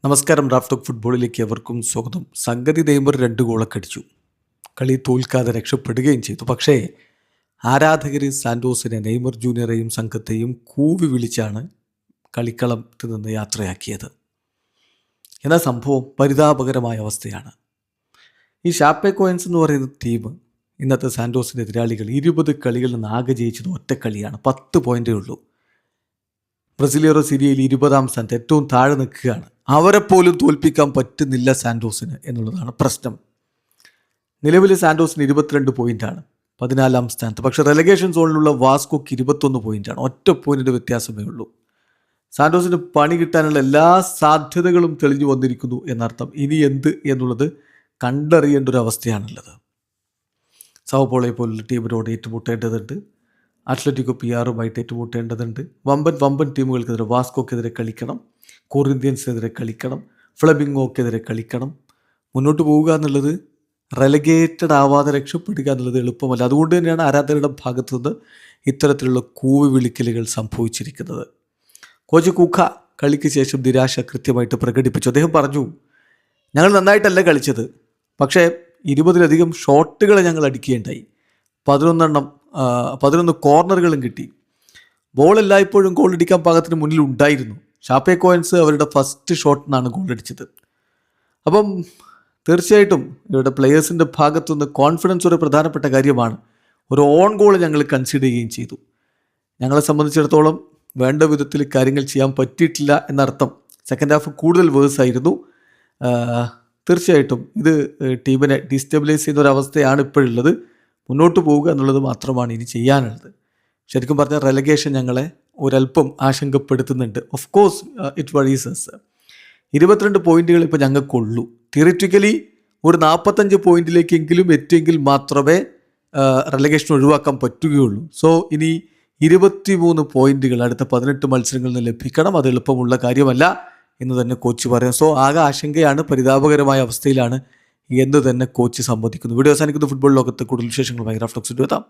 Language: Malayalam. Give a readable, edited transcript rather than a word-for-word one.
നമസ്കാരം. റാഫ് ടോക്ക് ഫുട്ബോളിലേക്ക് എവർക്കും സ്വാഗതം. സംഗതി നെയ്മർ 2 ഗോളൊക്കെ അടിച്ചു, കളി തോൽക്കാതെ രക്ഷപ്പെടുകയും ചെയ്തു. പക്ഷേ ആരാധകർ സാന്റോസിനെ, നെയ്മർ ജൂനിയറെയും സംഘത്തെയും കൂവി വിളിച്ചാണ് കളിക്കളത്തിൽ നിന്ന് യാത്രയാക്കിയത്. എന്നാൽ സംഭവം പരിതാപകരമായ അവസ്ഥയാണ്. ഈ ഷാപ്പെ കോയൻസ് എന്ന് പറയുന്ന ടീം ഇന്നത്തെ സാന്റോസിൻ്റെ എതിരാളികൾ 20 കളികളിൽ നിന്ന് ആകെ ജയിച്ചത് ഒറ്റ കളിയാണ്. 10 പോയിൻ്റേ ഉള്ളൂ. ബ്രസീലിയറോ സിരിയയിൽ 20-ാം സ്ഥാനത്ത് ഏറ്റവും താഴെ നിൽക്കുകയാണ്. അവരെപ്പോലും തോൽപ്പിക്കാൻ പറ്റുന്നില്ല സാന്റോസിന് എന്നുള്ളതാണ് പ്രശ്നം. നിലവിൽ സാന്റോസിന് 22 പോയിൻ്റാണ്, 14-ാം സ്ഥാനത്ത്. പക്ഷേ റെലഗേഷൻ സോണിലുള്ള വാസ്കോക്ക് 21 പോയിൻ്റാണ്. ഒറ്റ പോയിൻറ്റിൻ്റെ വ്യത്യാസമേ ഉള്ളൂ. സാന്റോസിന് പണി കിട്ടാനുള്ള എല്ലാ സാധ്യതകളും തെളിഞ്ഞു വന്നിരിക്കുന്നു എന്നർത്ഥം. ഇനി എന്ത് എന്നുള്ളത് കണ്ടറിയേണ്ട ഒരു അവസ്ഥയാണുള്ളത്. സാവോ പോളയെ പോലുള്ള ടീമിനോട് ഏറ്റുമുട്ടേണ്ടതുണ്ട്. അത്ലറ്റിക്കോ പിആറുമായിട്ട് ഏറ്റുമുട്ടേണ്ടതുണ്ട്. വമ്പൻ ടീമുകൾക്കെതിരെ വാസ്കോക്കെതിരെ കളിക്കണം, കൊറിന്ത്യൻസിനെതിരെ കളിക്കണം, ഫ്ലമിംഗോക്കെതിരെ കളിക്കണം. മുന്നോട്ട് പോവുക എന്നുള്ളത്, റെലഗേറ്റഡ് ആവാതെ രക്ഷപ്പെടുക എന്നുള്ളത് എളുപ്പമല്ല. അതുകൊണ്ട് തന്നെയാണ് ആരാധകരുടെ ഭാഗത്തു നിന്ന് ഇത്തരത്തിലുള്ള കൂവി വിളിക്കലുകൾ സംഭവിച്ചിരിക്കുന്നത്. കോച്ച് കൂക്ക കളിക്ക് ശേഷം നിരാശ കൃത്യമായിട്ട് പ്രകടിപ്പിച്ചു. അദ്ദേഹം പറഞ്ഞു, ഞങ്ങൾ നന്നായിട്ടല്ല കളിച്ചത്, പക്ഷേ 20-ലധികം ഷോട്ടുകൾ ഞങ്ങൾ അടിക്കുകയുണ്ടായി. 11 കോർണറുകളും കിട്ടി. ബോൾ എല്ലായ്പ്പോഴും ഗോൾ അടിക്കാൻ പാകത്തിന് മുന്നിൽ ഉണ്ടായിരുന്നു. ഷാപ്പെ കോയൻസ് അവരുടെ ഫസ്റ്റ് ഷോട്ടിനാണ് ഗോൾ അടിച്ചത്. അപ്പം തീർച്ചയായിട്ടും ഇവരുടെ പ്ലെയേഴ്സിൻ്റെ ഭാഗത്തുനിന്ന് കോൺഫിഡൻസ് ഒരു പ്രധാനപ്പെട്ട കാര്യമാണ്. ഒരു ഓൺ ഗോൾ ഞങ്ങൾ കൺസിഡർ ചെയ്യുകയും ചെയ്തു. ഞങ്ങളെ സംബന്ധിച്ചിടത്തോളം വേണ്ട വിധത്തിൽ കാര്യങ്ങൾ ചെയ്യാൻ പറ്റിയിട്ടില്ല എന്നർത്ഥം. സെക്കൻഡ് ഹാഫ് കൂടുതൽ വേഴ്സായിരുന്നു. തീർച്ചയായിട്ടും ഇത് ടീമിനെ ഡിസ്റ്റെബിലൈസ് ചെയ്യുന്ന ഒരവസ്ഥയാണ് ഇപ്പോഴുള്ളത്. മുന്നോട്ട് പോവുക എന്നുള്ളത് മാത്രമാണ് ഇനി ചെയ്യാനുള്ളത്. ശരിക്കും പറഞ്ഞാൽ റെലഗേഷൻ ഞങ്ങളെ ഒരല്പം ആശങ്കപ്പെടുത്തുന്നുണ്ട്. Of course it worries us. 22 പോയിന്റുകൾ ഇപ്പോൾ ഞങ്ങൾക്കുള്ളൂ. തിയറിറ്റിക്കലി ഒരു 45 പോയിന്റിലേക്കെങ്കിലും എത്തിയെങ്കിൽ മാത്രമേ റെലഗേഷൻ ഒഴിവാക്കാൻ പറ്റുകയുള്ളൂ. സോ ഇനി 23 പോയിന്റുകൾ അടുത്ത 18 മത്സരങ്ങളിൽ നിന്ന് ലഭിക്കണം. അത് എളുപ്പമുള്ള കാര്യമല്ല എന്ന് തന്നെ കോച്ച് പറയാം. സോ ആകെ ആശങ്കയാണ്, പരിതാപകരമായ അവസ്ഥയിലാണ് എന്ന് തന്നെ കോച്ച് സമ്മതിക്കുന്നു. വീഡിയോ അവസാനിക്കുന്ന ഫുട്ബോൾ ലോകത്ത് കൂടുതൽ വിശേഷങ്ങളുമായി റാഫ് ടോക്സ് എത്താം.